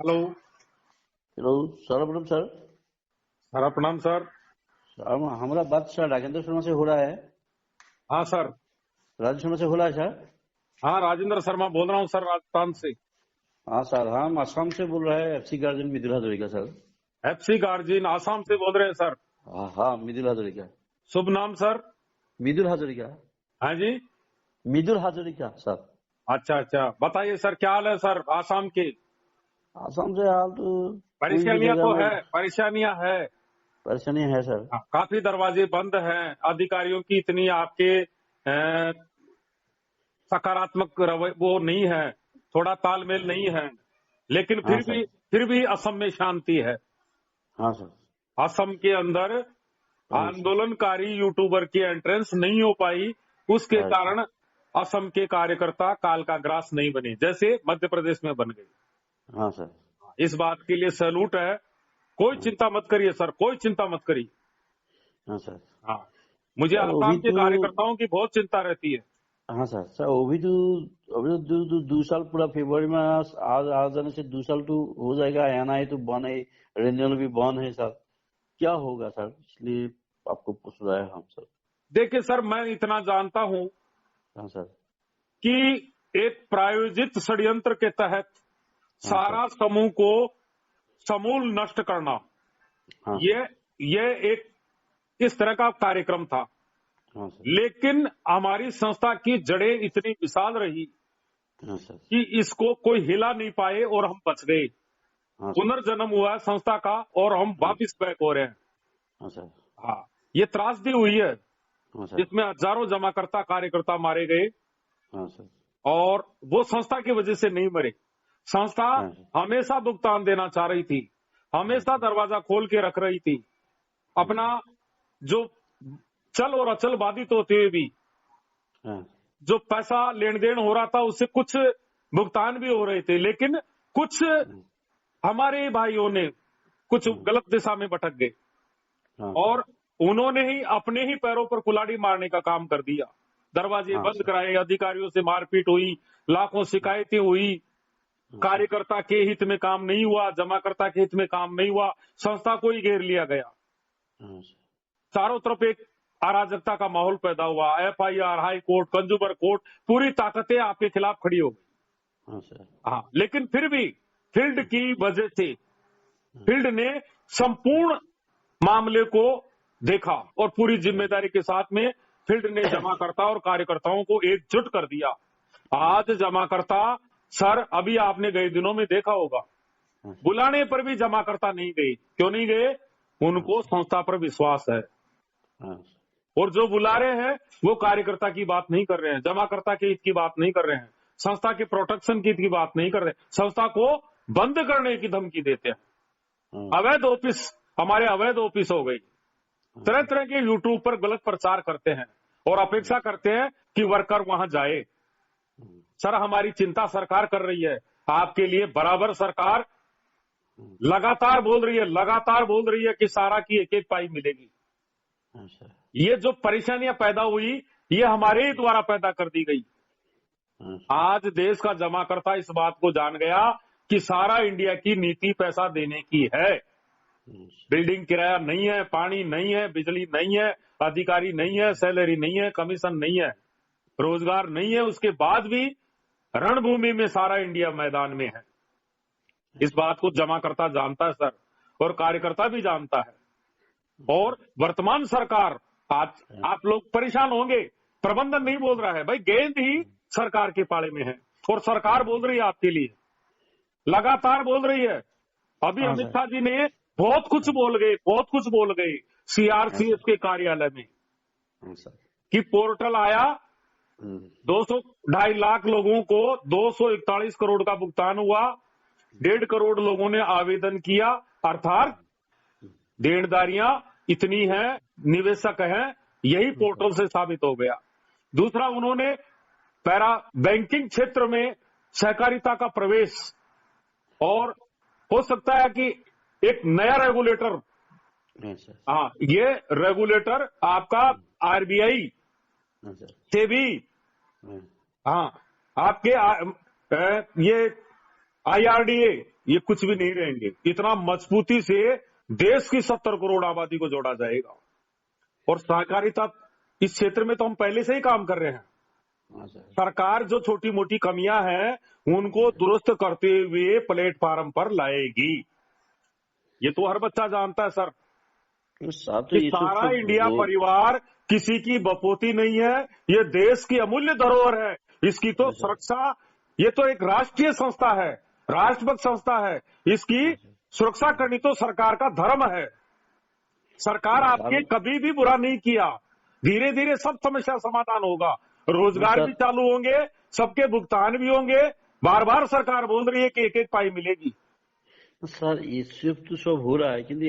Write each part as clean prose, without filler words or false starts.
Hello. Hello sir, प्रणाम sir. Sir प्रणाम sir. Sir हमारा बात सर राजेंद्र शर्मा से हो रहा है। हाँ सर। राजेंद्र शर्मा से हो रहा है सर। हाँ राजेंद्र शर्मा बोल रहा हूँ सर, राजस्थान से। हाँ सर, हम असम से बोल रहे हैं, FC guardian Mithila Hazarika sir. FC guardian Assam से बोल रहे हैं सर। हाँ हाँ, मिथिला हाजरिका। शुभ नाम सर? मिथुल हाजरिका। हाँ जी। मिथुल हाजरिका सर। अच्छा अच्छा, बताइए सर क्या हाल है सर आसाम के? असम से हाल तो कोई भी परेशानियां जगह तो में है, परेशानियां है। परेशानी है सर। हाँ, काफी दरवाजे बंद हैं, अधिकारियों की इतनी आपके सकारात्मक वो नहीं है, थोड़ा तालमेल नहीं है। लेकिन हाँ सर। फिर भी असम में शांति है। हाँ सर। असम के अंदर अच्छा। आंदोलनकारी यूट्यूबर की एंट्रेंस नहीं हो पाई, उसके अच्छा। कारण असम के कार्यकर्ता काल का ग्रास नहीं बने, जैसे मध्य प्रदेश में बन गए। हाँ सर। इस बात के लिए सैल्यूट है। कोई हाँ। चिंता मत करिए सर, कोई चिंता मत करिए। हाँ सर। हाँ, मुझे सर अभी आसाम के तो कार्यकर्ताओं की बहुत चिंता रहती है। हाँ सर। सर अभी तो दो साल पूरा फरवरी में आ जाने से 2 साल तो हो जाएगा। एनआई तो बंद है, रेन्यूअल भी बंद है सर। क्या होगा सर, इसलिए आपको पूछ रहा है हम सर। देखिए सर, मैं इतना जानता हूं हाँ सर। कि एक प्रायोजित षड्यंत्र के तहत हाँ सर। सारा समूह को समूल नष्ट करना, हाँ सर। ये ये एक इस तरह का कार्यक्रम था। हाँ सर। लेकिन हमारी संस्था की जड़ें इतनी विशाल रही हाँ सर। कि इसको कोई हिला नहीं पाए और हम बच गए। हाँ सर। पुनर्जन्म हुआ है संस्था का और हम हाँ। वापिस बैक हो रहे हैं। हाँ सर। हाँ, ये त्रासदी हुई है हाँ सर। जिसमें हजारों जमाकर्ता कार्यकर्ता मारे गए हाँ सर। और वो संस्था की वजह से नहीं मरे। संस्था हाँ सर। हमेशा भुगतान देना चाह रही थी, हाँ हमेशा सर। दरवाजा खोल के रख रही थी। हाँ अपना सर। जो चल और अचल बाधित होते हुए भी हाँ। जो पैसा लेन देन हो रहा था उससे कुछ भुगतान भी हो रहे थे, लेकिन कुछ हमारे भाइयों ने कुछ गलत दिशा में भटक गए हाँ सर। और उन्होंने ही अपने ही पैरों पर कुल्हाड़ी मारने का काम कर दिया। दरवाजे हाँ बंद सर। कराए, अधिकारियों से मारपीट हुई, लाखों शिकायतें हुई। हाँ सर। कार्यकर्ता के हित में काम नहीं हुआ, जमाकर्ता के हित में काम नहीं हुआ, संस्था को ही घेर लिया गया। हाँ सर। चारों तरफ एक अराजकता का माहौल पैदा हुआ। FIR, high court, consumer court, पूरी ताकतें आपके खिलाफ खड़ी हो गई। हाँ सर। हाँ, लेकिन फिर भी फील्ड की वजह से फील्ड ने संपूर्ण मामले को देखा और पूरी जिम्मेदारी के साथ में फील्ड ने जमाकर्ता और कार्यकर्ताओं को एकजुट कर दिया। आज जमाकर्ता सर, अभी आपने गए दिनों में देखा होगा, बुलाने पर भी जमाकर्ता नहीं गए। क्यों नहीं गए? उनको संस्था पर विश्वास है। हाँ। और जो बुला रहे हैं वो कार्यकर्ता की बात नहीं कर रहे हैं, जमाकर्ता के हित की बात नहीं कर रहे हैं, संस्था के प्रोटेक्शन की बात नहीं कर रहे, संस्था को बंद करने की धमकी देते हैं। अवैध ऑफिस, हमारे अवैध ऑफिस हो गई। तरह तरह के यूट्यूब पर गलत प्रचार करते हैं और अपेक्षा करते हैं कि वर्कर वहां जाए। सर, हमारी चिंता सरकार कर रही है आपके लिए। बराबर सरकार लगातार बोल रही है कि सारा की एक एक पाई मिलेगी। ये जो परेशानियां पैदा हुई, ये हमारे ही द्वारा पैदा कर दी गई। आज देश का जमाकर्ता इस बात को जान गया कि सारा इंडिया की नीति पैसा देने की है। बिल्डिंग किराया नहीं है, पानी नहीं है, बिजली नहीं है, अधिकारी नहीं है, सैलरी नहीं है, कमीशन नहीं है, रोजगार नहीं है, उसके बाद भी रणभूमि में सारा इंडिया मैदान में है। इस बात को जमाकर्ता जानता है सर, और कार्यकर्ता भी जानता है। और वर्तमान सरकार, आज आप लोग परेशान होंगे, प्रबंधन नहीं बोल रहा है भाई, गेंद ही सरकार के पाले में है और सरकार बोल रही है आपके लिए, लगातार बोल रही है। अभी अमित शाह जी ने बहुत कुछ बोल गए सीआरसीएफ के कार्यालय में कि पोर्टल आया, 2.5 लाख लोगों को 241 करोड़ का भुगतान हुआ, 1.5 करोड़ लोगों ने आवेदन किया, अर्थात देनदारियां इतनी हैं, निवेशक हैं, यही पोर्टल से साबित हो गया। दूसरा, उन्होंने पैरा बैंकिंग क्षेत्र में सहकारिता का प्रवेश, और हो सकता है कि एक नया रेगुलेटर, हाँ, ये रेगुलेटर आपका आरबीआई से भी, हाँ, आपके ये आईआरडीए, ये कुछ भी नहीं रहेंगे। इतना मजबूती से देश की 70 करोड़ आबादी को जोड़ा जाएगा। और सहकारिता इस क्षेत्र में तो हम पहले से ही काम कर रहे हैं। सरकार जो छोटी मोटी कमियां हैं उनको दुरुस्त करते हुए प्लेटफार्म पर लाएगी। ये तो हर बच्चा जानता है सर। तो सारा इंडिया परिवार किसी की बपोती नहीं है, ये देश की अमूल्य धरोहर है। इसकी तो सुरक्षा, ये तो एक राष्ट्रीय संस्था है, राष्ट्रभक्त संस्था है, इसकी सुरक्षा करनी तो सरकार का धर्म है। सरकार आपके कभी भी बुरा नहीं किया। धीरे धीरे सब समस्या समाधान होगा, रोजगार भी चालू होंगे, सबके भुगतान भी होंगे। बार बार सरकार बोल रही है कि एक एक पाई मिलेगी। सर ये सिर्फ तो सब हो रहा है, किंतु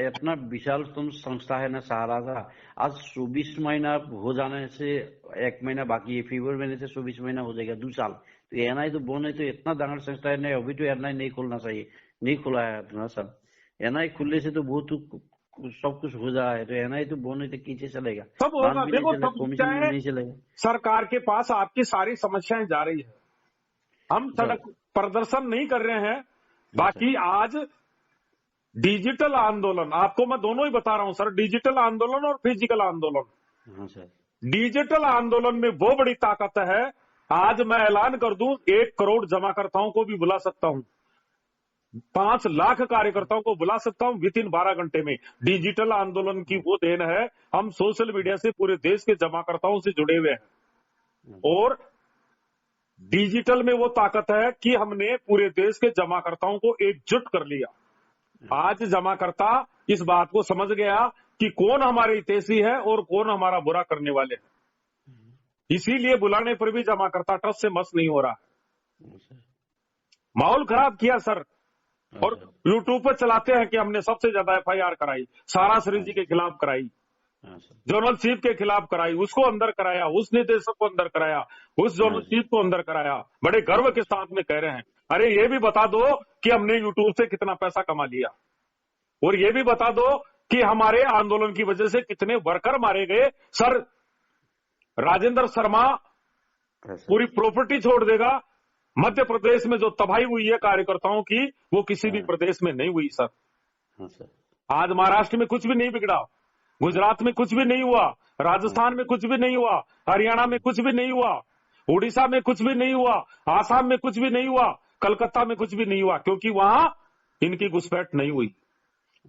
अपना विशालतम संस्था है ना सहारा का, आज 24 महीना हो जाने से 1 महीना बाकी है, फरवरी महीने से 24 महीना हो जाएगा, 2 साल। तो एनआई तो बने तो इतना दांगड़ संस्था है नहीं, अभी तो एनआई नहीं खोलना चाहिए, नहीं खुला है ना सर। एनआई खुलने से तो बहुत सब कुछ हो जाए है, तो एनआई तो बने तो कीचे चलेगा, सब होगा। देखो कमीशन नहीं चलेगा। सरकार के पास आपकी सारी समस्याएं जा रही है, हम सड़क प्रदर्शन नहीं कर रहे हैं। बाकी आज डिजिटल आंदोलन, आपको मैं दोनों ही बता रहा हूं सर, डिजिटल आंदोलन और फिजिकल आंदोलन। डिजिटल आंदोलन में वो बड़ी ताकत है, आज मैं ऐलान कर दूं 1 करोड़ जमाकर्ताओं को भी बुला सकता हूं, 5 लाख कार्यकर्ताओं को बुला सकता हूं विद इन 12 घंटे में। डिजिटल आंदोलन की वो देन है, हम सोशल मीडिया से पूरे देश के जमाकर्ताओं से जुड़े हुए हैं। और डिजिटल में वो ताकत है कि हमने पूरे देश के जमाकर्ताओं को एकजुट कर लिया। आज जमाकर्ता इस बात को समझ गया कि कौन हमारे हितैषी है और कौन हमारा बुरा करने वाले हैं। इसीलिए बुलाने पर भी जमाकर्ता ट्रस्ट से मस नहीं हो रहा। माहौल खराब किया सर। और यूट्यूब पर चलाते हैं कि हमने सबसे ज्यादा एफआईआर कराई, सारा श्री जी के खिलाफ कराई, जोनल चीफ के खिलाफ कराई, उसको अंदर कराया, उस निदेशक को अंदर कराया, उस जोनल चीफ को अंदर कराया। बड़े गर्व के साथ में कह रहे हैं, अरे ये भी बता दो कि हमने यूट्यूब से कितना पैसा कमा लिया, और ये भी बता दो कि हमारे आंदोलन की वजह से कितने वर्कर मारे गए। सर राजेंद्र शर्मा पूरी प्रॉपर्टी छोड़ देगा। मध्य प्रदेश में जो तबाही हुई है कार्यकर्ताओं की, वो किसी भी प्रदेश में नहीं हुई सर। आज महाराष्ट्र में कुछ भी नहीं बिगड़ा, गुजरात में कुछ भी नहीं हुआ, राजस्थान में कुछ भी नहीं हुआ, हरियाणा में कुछ भी नहीं हुआ, उड़ीसा में कुछ भी नहीं हुआ, आसाम में कुछ भी नहीं हुआ, कलकत्ता में कुछ भी नहीं हुआ, क्योंकि वहां इनकी घुसपैठ नहीं हुई।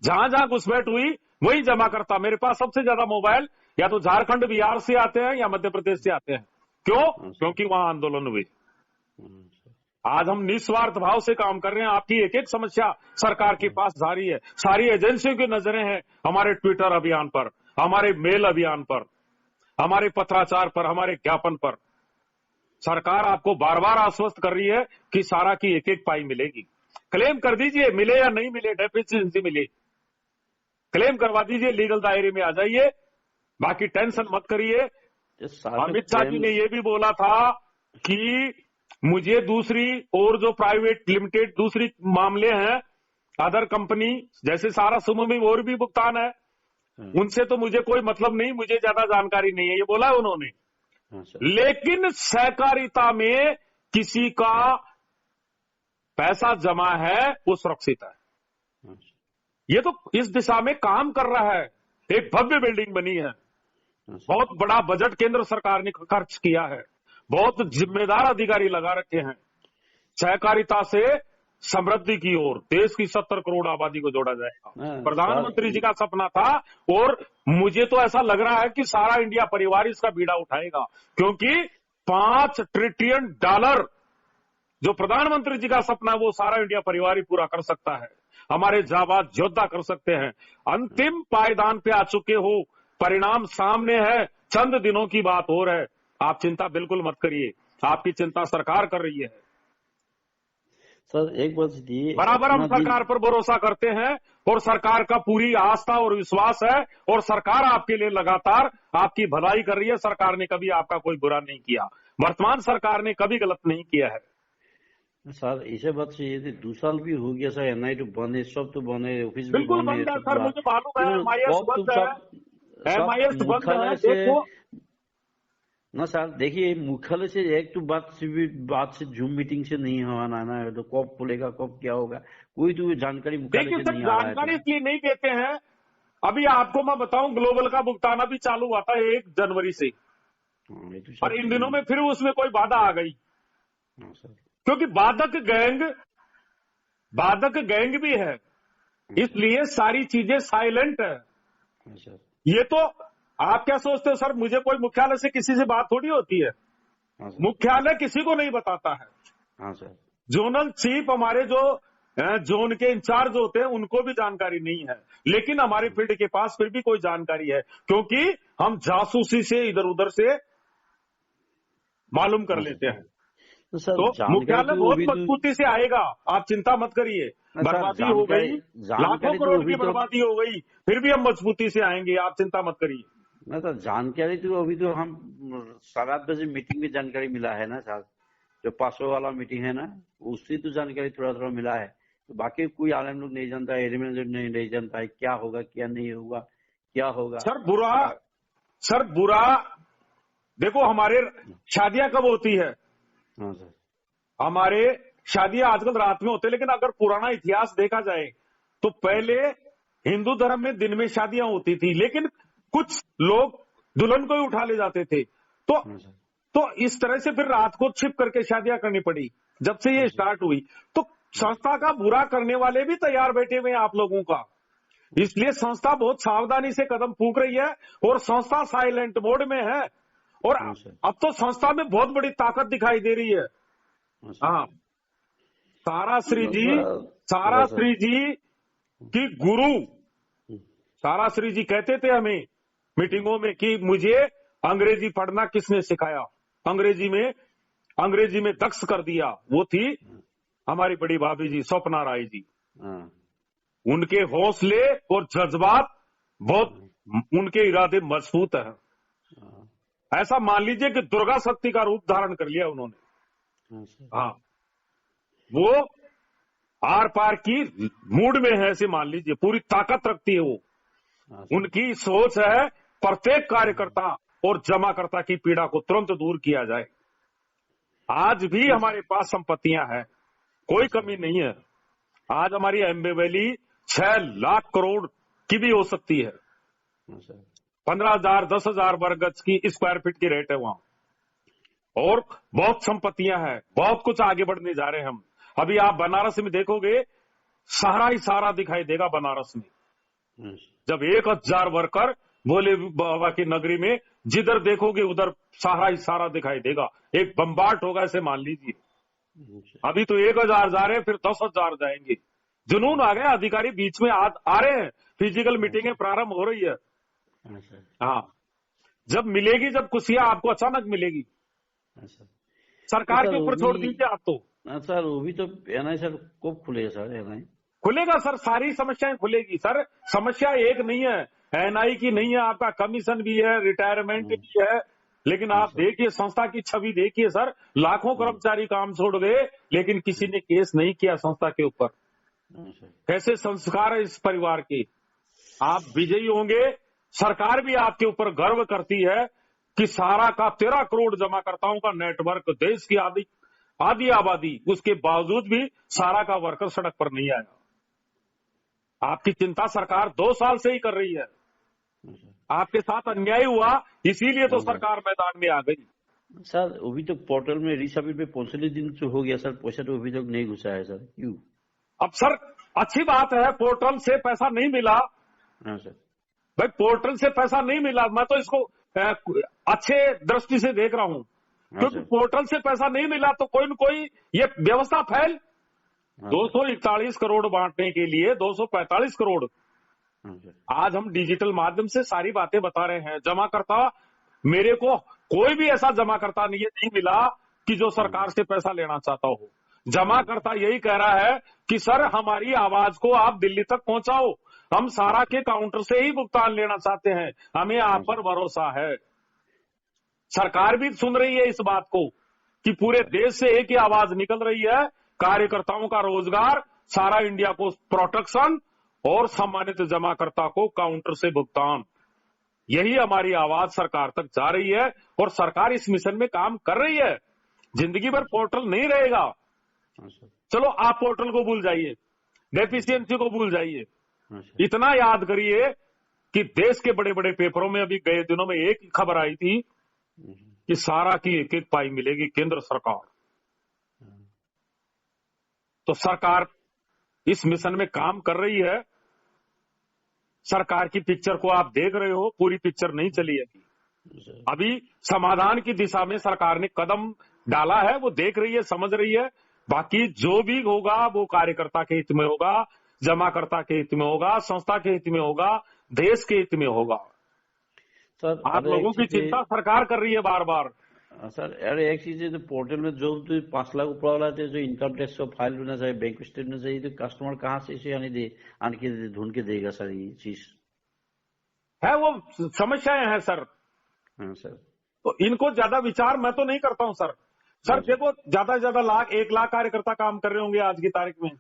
जहां जहां घुसपैठ हुई वही जमा करता। मेरे पास सबसे ज्यादा मोबाइल या तो झारखंड बिहार से आते हैं या मध्य प्रदेश से आते हैं। क्यों? क्योंकि वहां आंदोलन हुए। आज हम निस्वार्थ भाव से काम कर रहे हैं। आपकी एक एक समस्या सरकार के पास जारी है। सारी एजेंसियों की नजरें हैं हमारे ट्विटर अभियान पर, हमारे मेल अभियान पर, हमारे पत्राचार पर, हमारे ज्ञापन पर। सरकार आपको बार बार आश्वस्त कर रही है कि सारा की एक एक पाई मिलेगी। क्लेम कर दीजिए, मिले या नहीं मिले, डेफिशिएंसी मिले, क्लेम करवा दीजिए, लीगल दायरे में आ जाइए, बाकी टेंशन मत करिए। अमित शाह जी ने यह भी बोला था कि मुझे दूसरी और जो प्राइवेट लिमिटेड दूसरी मामले हैं, अदर कंपनी जैसे सारा समूह में और भी भुगतान है, उनसे तो मुझे कोई मतलब नहीं, मुझे ज्यादा जानकारी नहीं है, ये बोला है उन्होंने। लेकिन सहकारिता में किसी का पैसा जमा है वो सुरक्षित है। ये तो इस दिशा में काम कर रहा है। एक भव्य बिल्डिंग बनी है, बहुत बड़ा बजट केंद्र सरकार ने खर्च किया है, बहुत जिम्मेदार अधिकारी लगा रखे हैं। सहकारिता से समृद्धि की ओर देश की 70 करोड़ आबादी को जोड़ा जाएगा। प्रधानमंत्री जी का सपना था और मुझे तो ऐसा लग रहा है कि सारा इंडिया परिवार इसका बीड़ा उठाएगा, क्योंकि $5 ट्रिलियन जो प्रधानमंत्री जी का सपना है वो सारा इंडिया परिवार ही पूरा कर सकता है। हमारे जाबाज योद्धा कर सकते हैं। अंतिम पायदान पे आ चुके हो, परिणाम सामने है, चंद दिनों की बात और है। आप चिंता बिल्कुल मत करिए, आपकी चिंता सरकार कर रही है। सर एक बात दी, बराबर हम सरकार पर भरोसा करते हैं और सरकार का पूरी आस्था और विश्वास है, और सरकार आपके लिए लगातार आपकी भलाई कर रही है। सरकार ने कभी आपका कोई बुरा नहीं किया, वर्तमान सरकार ने कभी गलत नहीं किया है। सर इसे बात चाहिए, 2 साल भी हो गया सर, एनआई तो बने, सब तो बने, ऑफिस बिल्कुल बंद है सर, मुझे मालूम है। MIS बंद है, MIS बंद है। देखो ना सर, देखिए मुख्यालय से एक तो बात से जूम मीटिंग से नहीं होना ना, तो कब खुलेगा कब क्या होगा, कोई तो जानकारी मुख्यालय देखिए से सर, नहीं आ रहा है। जानकारी इसलिए नहीं देते हैं। अभी आपको मैं बताऊं, ग्लोबल का भुगतान अभी चालू हुआ था 1 जनवरी से, ये तो और सर इन दिनों में फिर उसमें कोई बाधा आ गई, हाँ सर, क्योंकि बाधक गैंग भी है, इसलिए सारी चीजें साइलेंट है। हाँ सर, ये तो आप क्या सोचते हो सर, मुझे कोई मुख्यालय से किसी से बात थोड़ी होती है। हाँ सर, मुख्यालय किसी को नहीं बताता है। हाँ सर, जोनल चीफ हमारे जो जोन के इंचार्ज होते हैं उनको भी जानकारी नहीं है, लेकिन हमारे फील्ड के पास फिर भी कोई जानकारी है, क्योंकि हम जासूसी से इधर उधर से मालूम कर हाँ लेते सर। हैं। तो सर तो जानकारी मुख्यालय तो बहुत अभी तो मजबूती से आएगा, आप चिंता मत करिए। ना सर, बर्बादी हो गई, लाखों जानकारी तो करोड़ की अभी तो बर्बादी हो गई, फिर भी हम मजबूती से आएंगे, आप चिंता मत करिए। ना सर, जानकारी तो अभी तो हम 7:30 मीटिंग में जानकारी मिला है ना सर, जो 500 वाला मीटिंग है ना, उससे तो जानकारी थोड़ा थोड़ा मिला है। तो बाकी कोई आलम लोग नहीं जानता है, एलिमेंट लोग नहीं जानता है क्या होगा क्या नहीं होगा, क्या होगा। सर बुरा देखो, हमारे शादियां कब होती है? हाँ सर, हमारे शादियां आजकल रात में होते हैं, लेकिन अगर पुराना इतिहास देखा जाए तो पहले हिंदू धर्म में दिन में शादियां होती थी, लेकिन कुछ लोग दुल्हन को ही उठा ले जाते थे। हाँ सर, तो इस तरह से फिर रात को छिप करके शादियां करनी पड़ी, जब से ये स्टार्ट हुई। तो संस्था का बुरा करने वाले भी तैयार बैठे हुए हैं आप लोगों का, इसलिए संस्था बहुत सावधानी से कदम फूंक रही है, और संस्था साइलेंट मोड में है। और हाँ सर, अब तो संस्था में बहुत बड़ी ताकत दिखाई दे रही है। हाँ सर, हाँ, सारा श्री हाँ सर, जी की गुरु सारा श्री जी कहते थे हमें मीटिंगों में कि मुझे अंग्रेजी पढ़ना किसने सिखाया, अंग्रेजी में दक्ष कर दिया, वो थी हमारी बड़ी भाभी जी स्वप्ना राय जी। हाँ, उनके हौसले और जज्बात बहुत, उनके इरादे मजबूत है। हाँ, ऐसा मान लीजिए कि दुर्गा शक्ति का रूप धारण कर लिया उन्होंने। हाँ सर, हाँ, वो आर पार की मूड में है, ऐसे मान लीजिए, पूरी ताकत रखती है वो। हाँ सर, उनकी सोच है प्रत्येक कार्यकर्ता और जमाकर्ता की पीड़ा को तुरंत दूर किया जाए। आज भी हमारे पास संपत्तियां हैं, कोई कमी नहीं है। आज हमारी एम्बे वैली 6 लाख करोड़ की भी हो सकती है। हाँ सर, 15,000 10,000 वर्ग गज की स्क्वायर फीट की रेट है वहां, और बहुत संपत्तियां हैं, बहुत कुछ आगे बढ़ने जा रहे हैं हम। अभी आप बनारस में देखोगे, सहारा ही सहारा दिखाई देगा बनारस में, हाँ सर, जब 1,000 वर्कर भोले बाबा की नगरी में जिधर देखोगे उधर सहारा ही सहारा दिखाई देगा, एक बम्बाट होगा, ऐसे मान लीजिए। अभी तो 1,000 जा रहे हैं, फिर 10,000 जाएंगे। जुनून आ गया, अधिकारी बीच में आ रहे हैं, फिजिकल मीटिंगें प्रारंभ हो रही है। हाँ सर, हाँ, जब मिलेगी, जब खुशियां आपको अचानक मिलेगी। हाँ सर। सरकार तो के सर ऊपर छोड़ दीजिए आप तो। सर वो भी तो एनआई सर कब खुलेगा सर एनआई? खुलेगा सर, सारी समस्याएं खुलेगी सर। समस्या एक नहीं है, एनआई की नहीं है, आपका कमीशन भी है, रिटायरमेंट भी है, लेकिन आप देखिए संस्था की छवि देखिए सर, लाखों कर्मचारी काम छोड़ गए, लेकिन किसी ने केस नहीं किया संस्था के ऊपर। कैसे संस्कार है इस परिवार के। आप विजयी होंगे, सरकार भी आपके ऊपर गर्व करती है कि सारा का 13 करोड़ जमाकर्ताओं का नेटवर्क, देश की आधी आबादी, उसके बावजूद भी सारा का वर्कर सड़क पर नहीं आया। आपकी चिंता सरकार 2 साल से ही कर रही है। आपके साथ अन्याय हुआ, इसीलिए तो सरकार मैदान में आ गई। सर अभी तो पोर्टल में रिसबमिट पे 45 दिन तो हो गया सर, पैसा तो अभी तक नहीं घुसा है सर, क्यों? अब सर अच्छी बात है, पोर्टल से पैसा नहीं मिला। हाँ सर, भाई पोर्टल से पैसा नहीं मिला, मैं तो इसको अच्छे दृष्टि से देख रहा हूं, क्योंकि पोर्टल से पैसा नहीं मिला तो कोई न कोई ये व्यवस्था फैल। 241 करोड़ बांटने के लिए 245 करोड़। आज हम डिजिटल माध्यम से सारी बातें बता रहे हैं। जमाकर्ता, मेरे को कोई भी ऐसा जमाकर्ता नहीं मिला कि जो सरकार से पैसा लेना चाहता हो। जमाकर्ता यही कह रहा है कि सर हमारी आवाज को आप दिल्ली तक पहुंचाओ, हम सारा के काउंटर से ही भुगतान लेना चाहते हैं, हमें आप पर भरोसा है। सरकार भी सुन रही है इस बात को कि पूरे देश से एक ही आवाज निकल रही है, कार्यकर्ताओं का रोजगार, सारा इंडिया को प्रोटेक्शन और सम्मानित जमाकर्ता को काउंटर से भुगतान। यही हमारी आवाज सरकार तक जा रही है और सरकार इस मिशन में काम कर रही है। जिंदगी भर पोर्टल नहीं रहेगा। हाँ सर। चलो आप पोर्टल को भूल जाइए, डेफिशिएंसी को भूल जाइए, हाँ सर। इतना याद करिए कि देश के बड़े बड़े पेपरों में अभी गए दिनों में एक खबर आई थी कि सारा की एक एक पाई मिलेगी केंद्र सरकार। तो सरकार इस मिशन में काम कर रही है। सरकार की पिक्चर को आप देख रहे हो, पूरी पिक्चर नहीं चली है। अभी समाधान की दिशा में सरकार ने कदम डाला है, वो देख रही है, समझ रही है। बाकी जो भी होगा वो कार्यकर्ता के हित में होगा, जमाकर्ता के हित में होगा, संस्था के हित में होगा, देश के हित में होगा। सर आप लोगों की चिंता सरकार कर रही है बार बार। सर अरे एक चीज है, तो पोर्टल में जो 5 लाख ऊपर वाला थे, जो इनकम टैक्स का फाइल होना चाहिए, बैंक स्टेटमेंट चाहिए, तो कस्टमर कहाँ से इसे आने के ढूंढ के देगा सर? ये चीज है, वो समस्याएं हैं सर। हाँ सर। तो इनको ज्यादा विचार मैं तो नहीं करता हूं सर। सर देखो, ज्यादा से ज्यादा 1 लाख कार्यकर्ता काम कर रहे होंगे आज की तारीख में।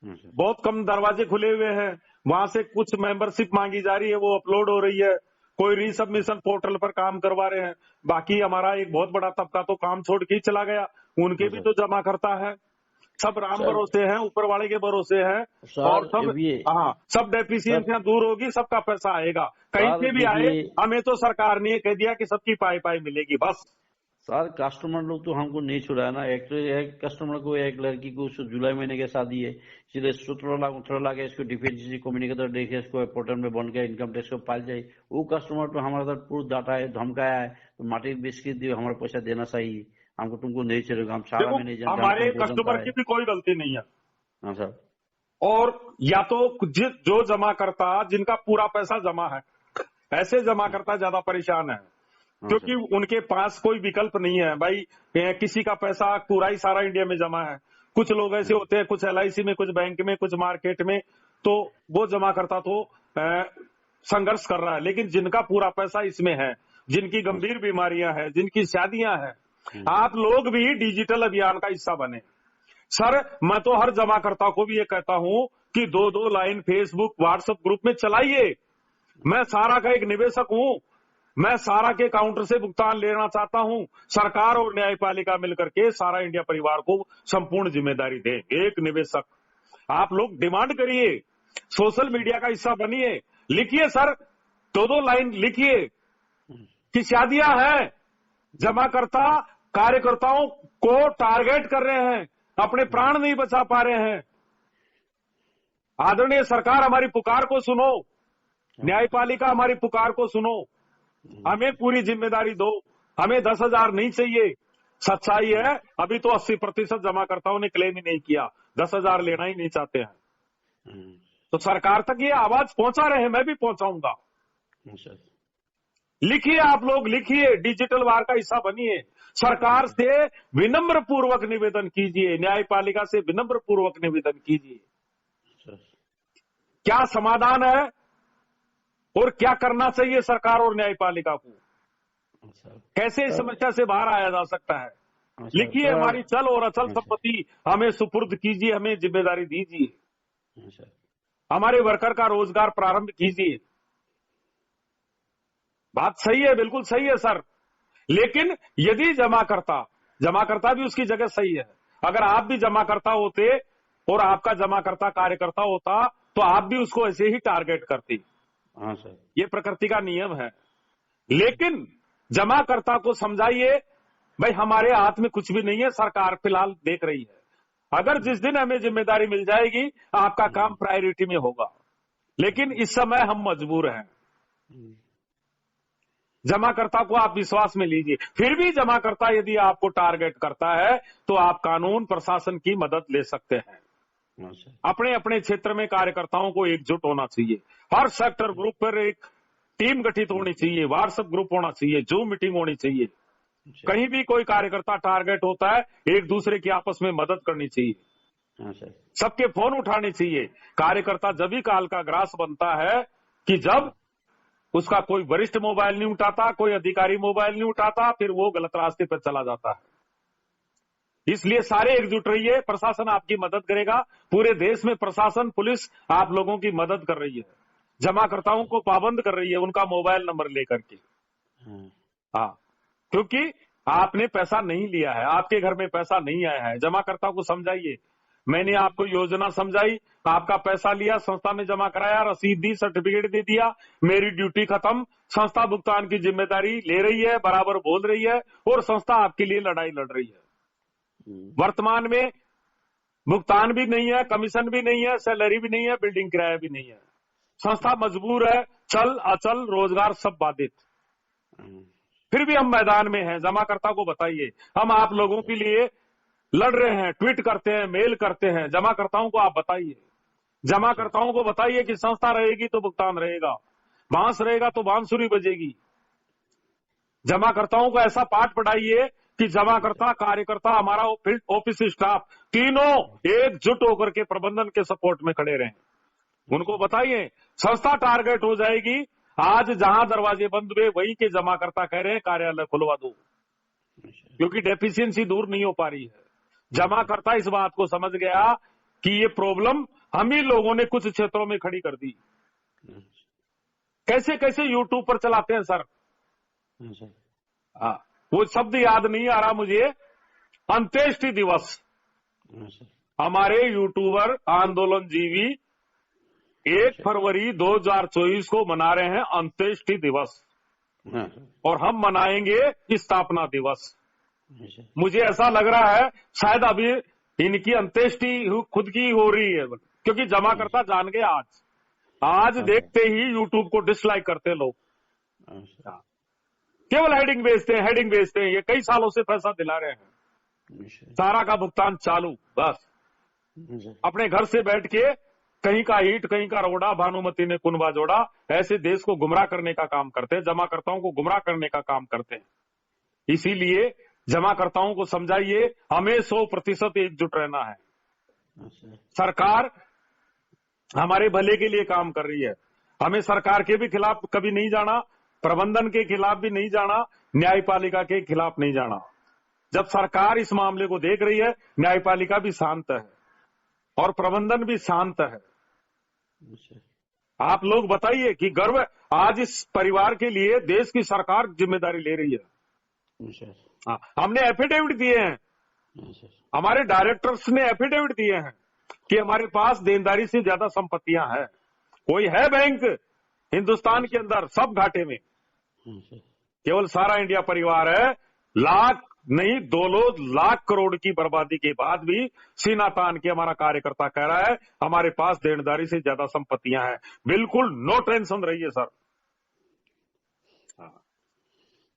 बहुत कम दरवाजे खुले हुए हैं, वहां से कुछ मेंबरशिप मांगी जा रही है, वो अपलोड हो रही है, कोई रीसबमिशन पोर्टल पर काम करवा रहे हैं। बाकी हमारा एक बहुत बड़ा तबका तो काम छोड़ के ही चला गया, उनके भी तो जमा करता है। सब राम भरोसे हैं, ऊपर वाले के भरोसे हैं, और सब डेफिशिएंसियां दूर होगी, सबका पैसा आएगा, कहीं से भी आए। हमें तो सरकार ने कह दिया कि सबकी पाई पाई मिलेगी बस। सर कस्टमर लोग तो हमको नहीं छुड़ाया ना। एक कस्टमर को, एक लड़की को जुलाई महीने के शादी है, सीधे 17 लाख 18 लाख इसको डिफेंस कम्युनिकेटर देखे, इसको पोर्टल में बन गया, इनकम टैक्स को पाल जाए। वो कस्टमर तो हमारा साथ पूरा डाटा है, धमकाया है, तो माटी बिस्किट दिए, हमारा पैसा देना चाहिए, हमको तुमको नहीं चलेगा, हम सारा मैनेजर। हमारे कस्टमर की भी कोई गलती नहीं है। हाँ सर। और या तो जो जमा करता, जिनका पूरा पैसा जमा है, ऐसे जमा करता ज्यादा परेशान है, क्योंकि उनके पास कोई विकल्प नहीं है। भाई किसी का पैसा पूरा ही सारा इंडिया में जमा है, कुछ लोग ऐसे होते हैं, कुछ LIC में, कुछ बैंक में, कुछ मार्केट में, तो वो जमा करता तो संघर्ष कर रहा है। लेकिन जिनका पूरा पैसा इसमें है, जिनकी गंभीर बीमारियां हैं, जिनकी शादियां हैं, आप लोग भी डिजिटल अभियान का हिस्सा बने। सर मैं तो हर जमाकर्ता को भी ये कहता हूं कि 2-2 लाइन फेसबुक व्हाट्सएप ग्रुप में चलाइए। मैं सारा का एक निवेशक हूं, मैं सारा के काउंटर से भुगतान लेना चाहता हूं। सरकार और न्यायपालिका मिलकर के सारा इंडिया परिवार को संपूर्ण जिम्मेदारी दे। एक निवेशक आप लोग डिमांड करिए, सोशल मीडिया का हिस्सा बनिए, लिखिए सर 2-2 लाइन लिखिए कि शादियां हैं, जमाकर्ता कार्यकर्ताओं को टारगेट कर रहे हैं, अपने प्राण नहीं बचा पा रहे हैं। आदरणीय सरकार हमारी पुकार को सुनो, न्यायपालिका हमारी पुकार को सुनो, हमें पूरी जिम्मेदारी दो। हमें 10,000 नहीं चाहिए। सच्चाई है अभी तो 80% जमाकर्ताओं ने क्लेम ही नहीं किया, 10,000 लेना ही नहीं चाहते हैं। तो सरकार तक ये आवाज पहुंचा रहे हैं, मैं भी पहुंचाऊंगा। लिखिए, आप लोग लिखिए, डिजिटल वार का हिस्सा बनिए, सरकार से विनम्र पूर्वक निवेदन कीजिए, न्यायपालिका से विनम्र पूर्वक निवेदन कीजिए, क्या समाधान है और क्या करना चाहिए सरकार और न्यायपालिका को, कैसे इस समस्या से बाहर आया जा सकता है। लिखिए, हमारी चल और अचल संपत्ति हमें सुपुर्द कीजिए, हमें जिम्मेदारी दीजिए, हमारे वर्कर का रोजगार प्रारंभ कीजिए। बात सही है, बिल्कुल सही है सर। लेकिन यदि जमाकर्ता भी उसकी जगह सही है। अगर आप भी जमाकर्ता होते और आपका जमाकर्ता कार्यकर्ता होता तो आप भी उसको ऐसे ही टारगेट करती। हाँ सर, ये प्रकृति का नियम है। लेकिन जमाकर्ता को समझाइए, भाई हमारे हाथ में कुछ भी नहीं है, सरकार फिलहाल देख रही है। अगर जिस दिन हमें जिम्मेदारी मिल जाएगी आपका काम प्रायोरिटी में होगा। लेकिन इस समय हम मजबूर हैं। जमाकर्ता को आप विश्वास में लीजिए। फिर भी जमाकर्ता यदि आपको टारगेट करता है तो आप कानून प्रशासन की मदद ले सकते हैं। अपने अपने क्षेत्र में कार्यकर्ताओं को एकजुट होना चाहिए। हर सेक्टर ग्रुप पर एक टीम गठित होनी चाहिए, व्हाट्सएप ग्रुप होना चाहिए, जूम मीटिंग होनी चाहिए। कहीं भी कोई कार्यकर्ता टारगेट होता है, एक दूसरे की आपस में मदद करनी चाहिए, सबके फोन उठाने चाहिए। कार्यकर्ता जब ही काल का ग्रास बनता है कि जब उसका कोई वरिष्ठ मोबाइल नहीं उठाता, कोई अधिकारी मोबाइल नहीं उठाता, फिर वो गलत रास्ते पर चला जाता है। इसलिए सारे एकजुट रहिए, प्रशासन आपकी मदद करेगा। पूरे देश में प्रशासन, पुलिस आप लोगों की मदद कर रही है। जमाकर्ताओं को पाबंद कर रही है उनका मोबाइल नंबर लेकर के। हाँ, क्योंकि आपने पैसा नहीं लिया है, आपके घर में पैसा नहीं आया है। जमाकर्ता को समझाइए, मैंने आपको योजना समझाई, आपका पैसा लिया, संस्था में जमा कराया, रसीद दी, सर्टिफिकेट दे दिया, मेरी ड्यूटी खत्म। संस्था भुगतान की जिम्मेदारी ले रही है, बराबर बोल रही है, और संस्था आपके लिए लड़ाई लड़ रही है। वर्तमान में भुगतान भी नहीं है, कमीशन भी नहीं है, सैलरी भी नहीं है, बिल्डिंग किराया भी नहीं है। संस्था मजबूर है, चल अचल रोजगार सब बाधित। फिर भी हम मैदान में हैं। जमाकर्ता को बताइए, हम आप लोगों के लिए लड़ रहे हैं, ट्वीट करते हैं, मेल करते हैं। जमाकर्ताओं को आप बताइए, जमाकर्ताओं को बताइए कि संस्था रहेगी तो भुगतान रहेगा, बांस रहेगा तो बांसुरी बजेगी। जमाकर्ताओं को ऐसा पाठ पढ़ाइए कि जमाकर्ता, कार्यकर्ता, हमारा ऑफिस स्टाफ तीनों एकजुट होकर के प्रबंधन के सपोर्ट में खड़े रहें। उनको बताइए संस्था टारगेट हो जाएगी। आज जहां दरवाजे बंद हुए वहीं के जमाकर्ता कह रहे हैं कार्यालय खुलवा दो, क्योंकि डेफिशिएंसी दूर नहीं हो पा रही है। जमाकर्ता इस बात को समझ गया कि ये प्रॉब्लम हम ही लोगों ने कुछ क्षेत्रों में खड़ी कर दी। कैसे कैसे यूट्यूब पर चलाते हैं सर। हाँ, वो शब्द याद नहीं आ रहा मुझे। अंत्येष्टि दिवस, हमारे यूट्यूबर आंदोलन जीवी 1 फरवरी 2024 को मना रहे हैं अंत्येष्टि दिवस, और हम मनाएंगे स्थापना दिवस। मुझे ऐसा लग रहा है शायद अभी इनकी अंत्येष्टि खुद की हो रही है, क्योंकि जमाकर्ता जान गए। आज देखते ही यूट्यूब को डिसलाइक करते लोग, केवल हेडिंग बेचते हैं, हेडिंग बेचते हैं। ये कई सालों से पैसा दिला रहे हैं, सारा का भुगतान चालू। बस अपने घर से बैठ के कहीं का ईंट, कहीं का रोड़ा, भानुमति ने कुनबा जोड़ा, ऐसे देश को गुमराह करने का काम करते हैं, जमाकर्ताओं को गुमराह करने का काम करते हैं। इसीलिए जमाकर्ताओं को समझाइए, हमें 100% एकजुट रहना है। सरकार हमारे भले के लिए काम कर रही है, हमें सरकार के भी खिलाफ कभी नहीं जाना, प्रबंधन के खिलाफ भी नहीं जाना, न्यायपालिका के खिलाफ नहीं जाना। जब सरकार इस मामले को देख रही है, न्यायपालिका भी शांत है और प्रबंधन भी शांत है। आप लोग बताइए कि गर्व आज इस परिवार के लिए देश की सरकार जिम्मेदारी ले रही है। हमने एफिडेविट दिए हैं, हमारे डायरेक्टर्स ने एफिडेविट दिए हैं कि हमारे पास देनदारी से ज्यादा संपत्तियां हैं। कोई है बैंक हिंदुस्तान के अंदर, सब घाटे में। केवल सारा इंडिया परिवार है, लाख नहीं 2 लाख करोड़ की बर्बादी के बाद भी सीना तान के हमारा कार्यकर्ता कह रहा है हमारे पास देनदारी से ज्यादा संपत्तियां हैं। बिल्कुल नो टेंशन रहिए सर।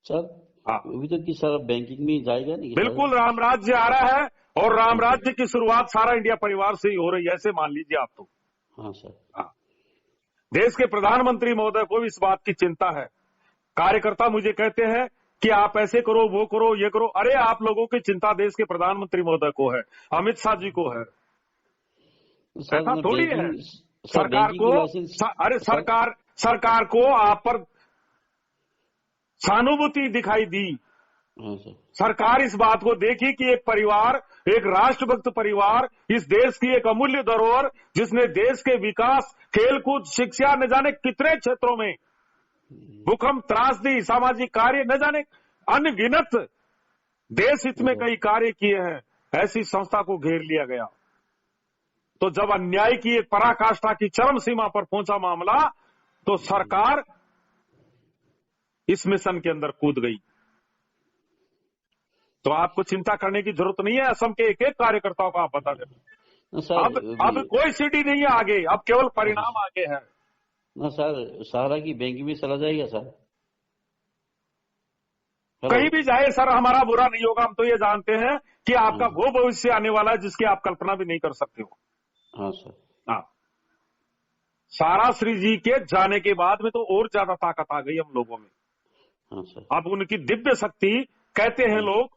सर अभी तो कि सर बैंकिंग में जाएगा नहीं? बिल्कुल राम राज्य आ रहा है, और राम राज्य की शुरुआत सारा इंडिया परिवार से ही हो रही है, ऐसे मान लीजिए आप तो। हाँ सर। हाँ, देश के प्रधानमंत्री महोदय को इस बात की चिंता है। कार्यकर्ता मुझे कहते हैं कि आप ऐसे करो, वो करो, ये करो। अरे आप लोगों की चिंता देश के प्रधानमंत्री महोदय को है, अमित शाह जी को है, ऐसा थोड़ी है। सरकार को, अरे सरकार को आप पर सहानुभूति दिखाई दी। सरकार इस बात को देखी कि एक परिवार, एक राष्ट्रभक्त परिवार, इस देश की एक अमूल्य धरोहर, जिसने देश के विकास, खेलकूद, शिक्षा, न जाने कितने क्षेत्रों में, भूकंप, त्रासदी, सामाजिक कार्य, न जाने अनगिनत देश हित में कई कार्य किए हैं, ऐसी संस्था को घेर लिया गया। तो जब अन्याय की एक पराकाष्ठा की चरम सीमा पर पहुंचा मामला, तो सरकार इस मिशन के अंदर कूद गई। तो आपको चिंता करने की जरूरत नहीं है। असम के एक एक कार्यकर्ताओं को आप बता दें, अब कोई सीढ़ी नहीं है आगे, अब केवल परिणाम आगे है ना सर। सहारा की बैंक में चला जाएगा सर? कहीं भी जाए सर, हमारा बुरा नहीं होगा। हम तो ये जानते हैं कि आपका वो भविष्य आने वाला है जिसकी आप कल्पना भी नहीं कर सकते हो। हाँ सर। हाँ, सारा श्री जी के जाने के बाद में तो और ज्यादा ताकत आ गई हम लोगों में। हाँ सर। अब उनकी दिव्य शक्ति, कहते हैं लोग,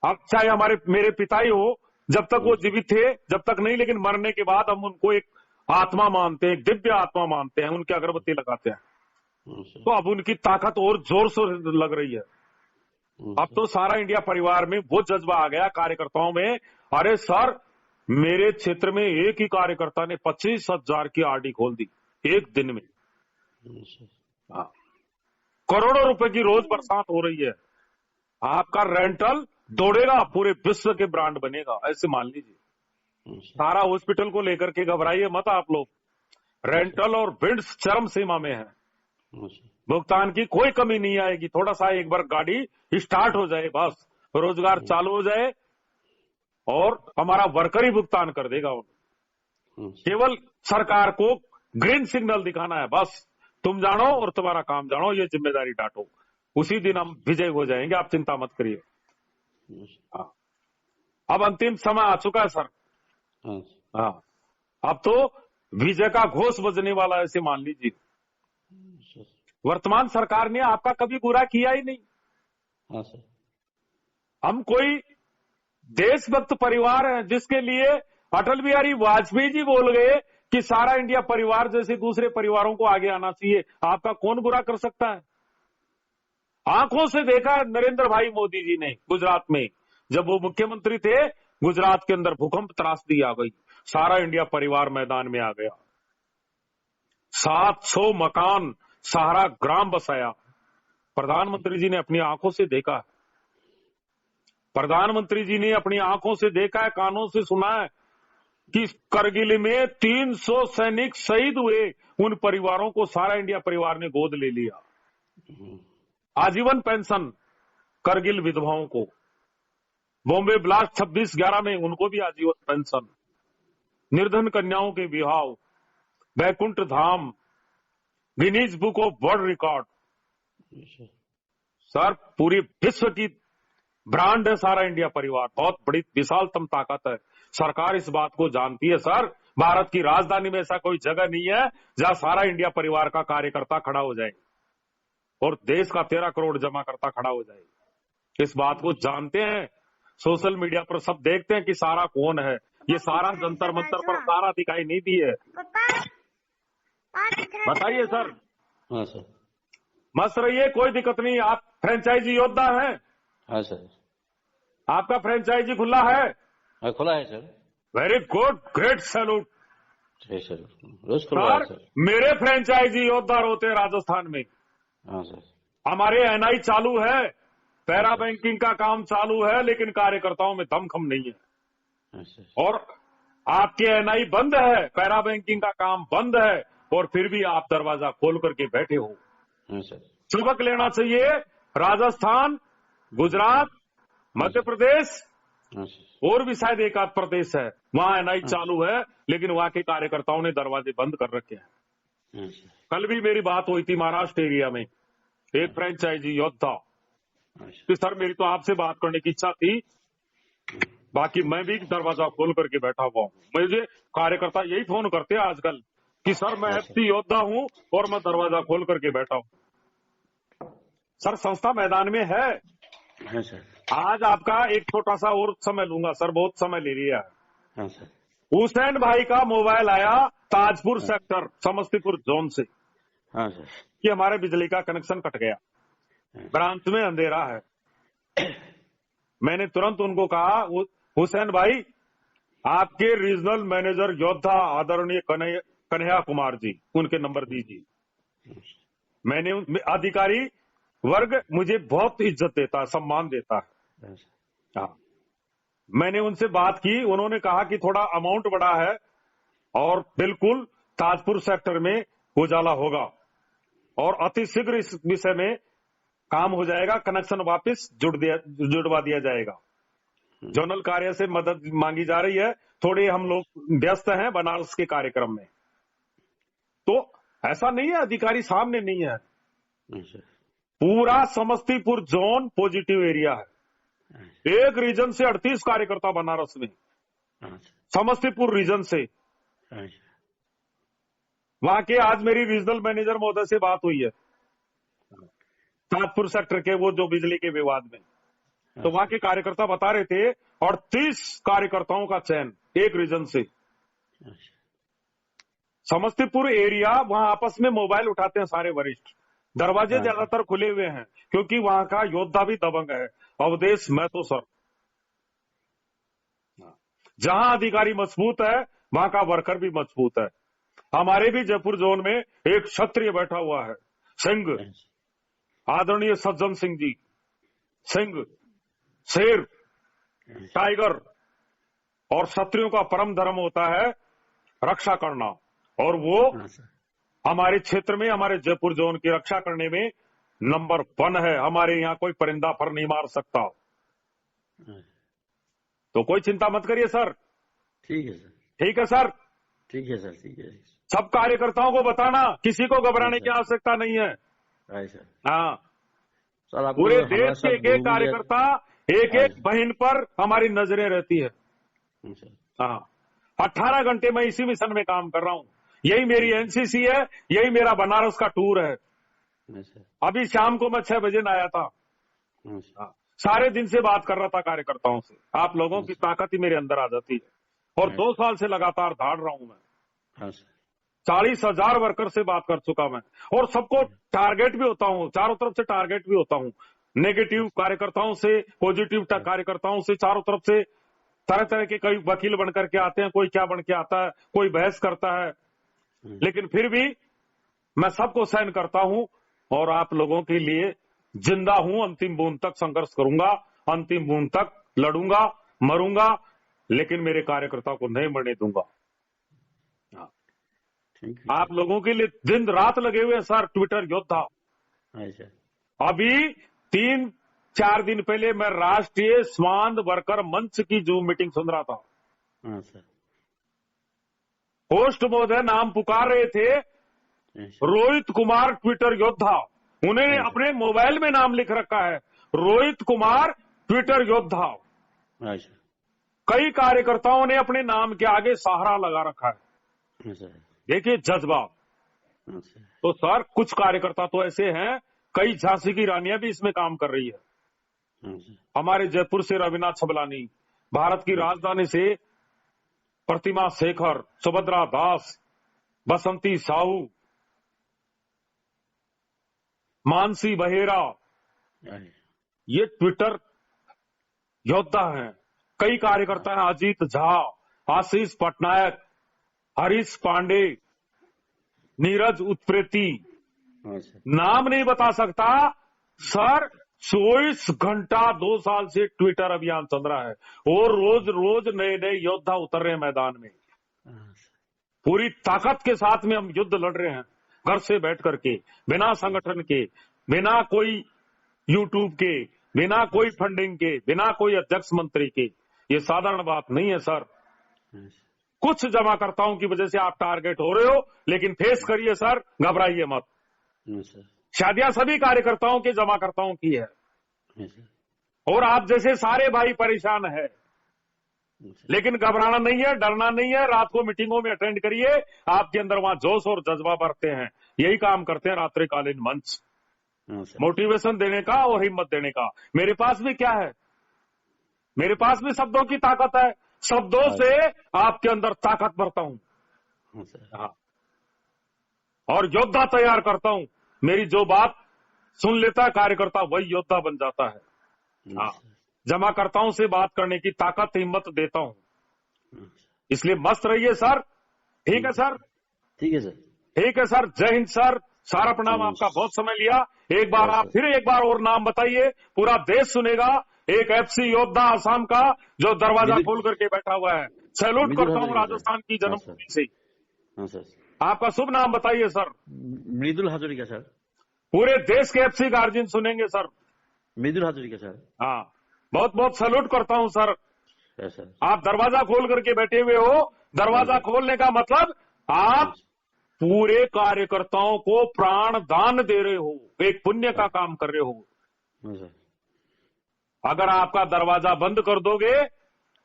अब चाहे मेरे पिता ही हो, जब तक वो जीवित थे, जब तक नहीं, लेकिन मरने के बाद हम उनको एक आत्मा मानते हैं, दिव्य आत्मा मानते हैं, उनकी अगरबत्ती लगाते हैं। तो अब उनकी ताकत और जोर से लग रही है। अब तो सारा इंडिया परिवार में वो जज्बा आ गया कार्यकर्ताओं में। अरे सर, मेरे क्षेत्र में एक ही कार्यकर्ता ने 25,000 की आरडी खोल दी। एक दिन में। सर। हाँ, करोड़ों रुपए की रोज बरसात हो रही है। आपका रेंटल दौड़ेगा, पूरे विश्व के ब्रांड बनेगा, ऐसे मान लीजिए। सर। सारा हॉस्पिटल को लेकर के घबराइए मत आप लोग। रेंटल और बिड्स चरम सीमा में है। सर। भुगतान की कोई कमी नहीं आएगी। थोड़ा सा एक बार गाड़ी स्टार्ट हो जाए, बस रोजगार चालू हो जाए और हमारा वर्कर ही भुगतान कर देगा। केवल सरकार को ग्रीन सिग्नल दिखाना है, बस तुम जानो और तुम्हारा काम जानो, ये जिम्मेदारी डांटो, उसी दिन हम विजय हो जाएंगे, आप चिंता मत करिए। हाँ, अब अंतिम समय आ चुका है सर। हाँ, अब तो विजय का घोष बजने वाला है, ऐसे मान लीजिए। वर्तमान सरकार ने आपका कभी बुरा किया ही नहीं। हाँ सर। हम कोई देशभक्त परिवार है जिसके लिए अटल बिहारी वाजपेयी जी बोल गए कि सारा इंडिया परिवार जैसे दूसरे परिवारों को आगे आना चाहिए। आपका कौन बुरा कर सकता है? आंखों से देखा है नरेंद्र भाई मोदी जी ने गुजरात में, जब वो मुख्यमंत्री थे, गुजरात के अंदर भूकंप त्रासदी आ गई, सारा इंडिया परिवार मैदान में आ गया। 700 मकान, सहारा ग्राम बसाया। प्रधानमंत्री जी ने अपनी आंखों से देखा है। प्रधानमंत्री जी ने अपनी आंखों से देखा है, कानों से सुना है कि करगिल में 300 सैनिक शहीद हुए। उन परिवारों को सारा इंडिया परिवार ने गोद ले लिया। आजीवन पेंशन करगिल विधवाओं को, बॉम्बे ब्लास्ट 26/11 में उनको भी आजीवन पेंशन, निर्धन कन्याओं के विवाह, Baikunth Dham, Guinness book of world record. Sir, पूरी विश्व की ब्रांड है सारा इंडिया परिवार, बहुत बड़ी विशालतम ताकत है। सरकार इस बात को जानती है सर। भारत की राजधानी में ऐसा कोई जगह नहीं है जहां सारा इंडिया परिवार का कार्यकर्ता खड़ा हो जाए और देश का 13 करोड़ जमा करता खड़ा हो जाए। इस बात को जानते हैं। सोशल मीडिया पर सब देखते हैं कि सारा कौन है। ये सारा जंतर मंतर पर सारा दिखाई नहीं दी है। बताइए सर। हाँ सर। मस्त रहिए, कोई दिक्कत नहीं। आप फ्रेंचाइजी योद्धा हैं। हाँ सर। आपका फ्रेंचाइजी खुला है? हाँ, खुला है sir. Very good, great salute sir. रोज खुला है सर। मेरे फ्रेंचाइजी योद्धा रोते हैं राजस्थान में। हाँ सर। हमारे एनआई चालू है, पैरा बैंकिंग का काम चालू है, लेकिन कार्यकर्ताओं में दमखम नहीं है। हाँ सर। और आपके एनआई बंद है, पैरा बैंकिंग का काम बंद है, और फिर भी आप दरवाजा खोल करके बैठे हो। हाँ सर। सबक लेना चाहिए। राजस्थान, गुजरात, मध्य प्रदेश और भी शायद एक आध प्रदेश है, वहां एनआई चालू है, लेकिन वहां के कार्यकर्ताओं ने दरवाजे बंद कर रखे हैं। कल भी मेरी बात हुई थी महाराष्ट्र एरिया में, एक फ्रेंचाइजी योद्धा कि सर मेरी तो आपसे बात करने की इच्छा थी, बाकी मैं भी दरवाजा खोल करके बैठा हुआ हूं। मुझे कार्यकर्ता यही फोन करते हैं आजकल कि सर मैं एफसी योद्धा हूं और मैं दरवाजा खोल करके बैठा हूं। सर संस्था मैदान में है। हाँ सर। आज आपका एक छोटा सा और समय लूंगा सर, बहुत समय ले लिया है। हाँ सर। हुसैन भाई का मोबाइल आया ताजपुर सेक्टर समस्तीपुर जोन से। हाँ सर। कि हमारे बिजली का कनेक्शन कट गया, ब्रांच में अंधेरा है। मैंने तुरंत उनको कहा, हुसैन भाई आपके रीजनल मैनेजर योद्धा आदरणीय कन्हैया कुमार जी, उनके नंबर दीजिए। मैंने अधिकारी वर्ग मुझे बहुत इज्जत देता है, सम्मान देता है। हाँ, मैंने उनसे बात की, उन्होंने कहा कि थोड़ा अमाउंट बड़ा है और बिल्कुल ताजपुर सेक्टर में उजाला होगा और अति शीघ्र इस विषय में काम हो जाएगा, कनेक्शन वापस जुड़वा दिया जाएगा। जोनल कार्य से मदद मांगी जा रही है, थोड़े हम लोग व्यस्त हैं बनारस के कार्यक्रम में। तो ऐसा नहीं है अधिकारी सामने नहीं है, पूरा समस्तीपुर जोन पॉजिटिव एरिया है। एक रीजन से 38 कार्यकर्ता बनारस में, समस्तीपुर रीजन से। वहां के आज मेरी रीजनल मैनेजर महोदय से बात हुई है ताजपुर सेक्टर के, वो जो बिजली के विवाद में, तो वहां के कार्यकर्ता बता रहे थे 38 कार्यकर्ताओं का चयन एक रीजन से। समस्तीपुर एरिया, वहां आपस में मोबाइल उठाते हैं सारे वरिष्ठ, दरवाजे ज्यादातर खुले हुए हैं क्योंकि वहां का योद्धा भी दबंग है, अवधेश महतो सर। जहां अधिकारी मजबूत है वहां का वर्कर भी मजबूत है। हमारे भी जयपुर जोन में एक क्षत्रिय बैठा हुआ है, सिंह, आदरणीय सज्जन सिंह जी। सिंह, शेर, टाइगर, और क्षत्रियों का परम धर्म होता है रक्षा करना, और वो हमारे क्षेत्र में, हमारे जयपुर जोन की रक्षा करने में नंबर 1 है। हमारे यहाँ कोई परिंदा पर नहीं मार सकता। तो कोई चिंता मत करिए सर। ठीक है सर। ठीक है सर। ठीक है सर। ठीक है। सब कार्यकर्ताओं को बताना, किसी को घबराने की आवश्यकता नहीं है। हाँ सर, पूरे देश के एक एक कार्यकर्ता, एक एक बहन पर हमारी नजरें रहती है। हाँ 18 घंटे मैं इसी मिशन में काम कर रहा हूँ। यही मेरी एनसीसी है, यही मेरा बनारस का टूर है। अभी शाम को मैं 6 बजे न आया था। हाँ, सारे दिन से बात कर रहा था कार्यकर्ताओं से। आप लोगों की ताकत ही मेरे अंदर आ जाती है, और 2 साल से लगातार धाड़ रहा हूं मैं। 40,000 वर्कर से बात कर चुका मैं, और सबको टारगेट भी होता हूं, चारों तरफ से टारगेट भी होता हूं। नेगेटिव कार्यकर्ताओं से, पॉजिटिव कार्यकर्ताओं से, चारों तरफ से तरह तरह के कई वकील बनकर के आते हैं, कोई क्या बन के आता है, कोई बहस करता है, लेकिन फिर भी मैं सबको सहन करता हूं, और आप लोगों के लिए जिंदा हूं। अंतिम बूंद तक संघर्ष करूंगा, अंतिम बूंद तक लड़ूंगा, मरूंगा, लेकिन मेरे कार्यकर्ता को नहीं मरने दूंगा। आप लोगों के लिए दिन रात लगे हुए हैं सर, ट्विटर योद्धा। अभी 3-4 दिन पहले मैं राष्ट्रीय स्वांध वर्कर मंच की जूम मीटिंग सुन रहा था। होस्ट महोदय नाम पुकार रहे थे, रोहित कुमार ट्विटर योद्धा। उन्हें अपने मोबाइल में नाम लिख रखा है, रोहित कुमार ट्विटर योद्धा। कई कार्यकर्ताओं ने अपने नाम के आगे सहारा लगा रखा है। देखिए जज्बा। तो सर कुछ कार्यकर्ता तो ऐसे हैं, कई झांसी की रानियां भी इसमें काम कर रही है। हमारे जयपुर से रविनाथ छबलानी, भारत की राजधानी से प्रतिमा शेखर, सुभद्रा दास, बसंती साहू, मानसी बहेरा, ये ट्विटर योद्धा हैं। कई कार्यकर्ता हैं, अजीत झा, आशीष पटनायक, हरीश पांडे, नीरज उत्प्रेती, नाम नहीं बता सकता सर। 24 घंटा 2 साल से ट्विटर अभियान चल रहा है, और रोज रोज नए नए योद्धा उतर रहे हैं मैदान में। पूरी ताकत के साथ में हम युद्ध लड़ रहे हैं, घर से बैठ करके, बिना संगठन के, बिना कोई यूट्यूब के, बिना कोई फंडिंग के, बिना कोई अध्यक्ष मंत्री के। ये साधारण बात नहीं है सर। कुछ जमाकर्ताओं की वजह से आप टारगेट हो रहे हो, लेकिन फेस करिए सर, घबराइए मत। शादियां सभी कार्यकर्ताओं के, जमाकर्ताओं की है, और आप जैसे सारे भाई परेशान है, लेकिन घबराना नहीं है, डरना नहीं है। रात को मीटिंगों में अटेंड करिए, आपके अंदर वहां जोश और जज्बा बढ़ते हैं। यही काम करते हैं रात्रिकालीन मंच, मोटिवेशन देने का और हिम्मत देने का। मेरे पास भी क्या है, मेरे पास भी शब्दों की ताकत है। शब्दों से आपके अंदर ताकत भरता हूं। हाँ, और योद्धा तैयार करता हूं। मेरी जो बात सुन लेता है कार्यकर्ता, वही योद्धा बन जाता है। हाँ, जमाकर्ताओं से बात करने की ताकत, हिम्मत देता हूं। इसलिए मस्त रहिए सर। ठीक है सर। ठीक है सर। ठीक है सर। जय हिंद सर। सारा प्रणाम। आपका बहुत समय लिया। एक बार आप फिर एक बार और नाम बताइए, पूरा देश सुनेगा। एक एफसी योद्धा आसाम का, जो दरवाजा खोल करके बैठा हुआ है। सैल्यूट करता हूँ राजस्थान की जन्मभूमि से। आपका शुभ नाम बताइए सर। मृदुल हाजरिका सर। पूरे देश के एफसी गार्जियन सुनेंगे सर। मृदुल हाजरिका सर। हाँ, बहुत बहुत सैल्यूट करता हूँ सर। आप दरवाजा खोल करके बैठे हुए हो। दरवाजा खोलने का मतलब आप पूरे कार्यकर्ताओं को प्राण दान दे रहे हो, एक पुण्य का काम कर रहे हो। अगर आपका दरवाजा बंद कर दोगे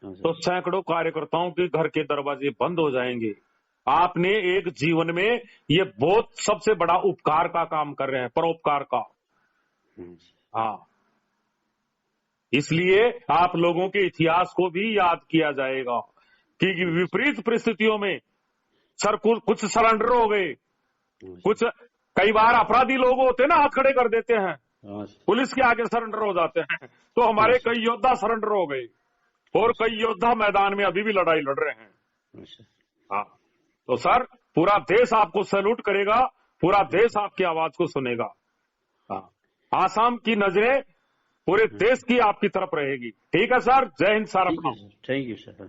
तो सैकड़ों कार्यकर्ताओं के घर के दरवाजे बंद हो जाएंगे। आपने एक जीवन में ये बहुत सबसे बड़ा उपकार का काम कर रहे हैं, परोपकार का। हाँ, इसलिए आप लोगों के इतिहास को भी याद किया जाएगा कि विपरीत परिस्थितियों में सर कुछ सरेंडर हो गए, कुछ कई बार अपराधी लोग होते ना, हाथ खड़े कर देते हैं, पुलिस के आगे सरेंडर हो जाते हैं। तो हमारे कई योद्धा सरेंडर हो गए, और कई योद्धा मैदान में अभी भी लड़ाई लड़ रहे हैं। हाँ, तो सर पूरा देश आपको सैल्यूट करेगा, पूरा देश आपकी आवाज को सुनेगा। हाँ, आसाम की नजरें पूरे देश की आपकी तरफ रहेगी। ठीक है सर, जय हिंद, सारा ठीक है सर, थैंक यू सर।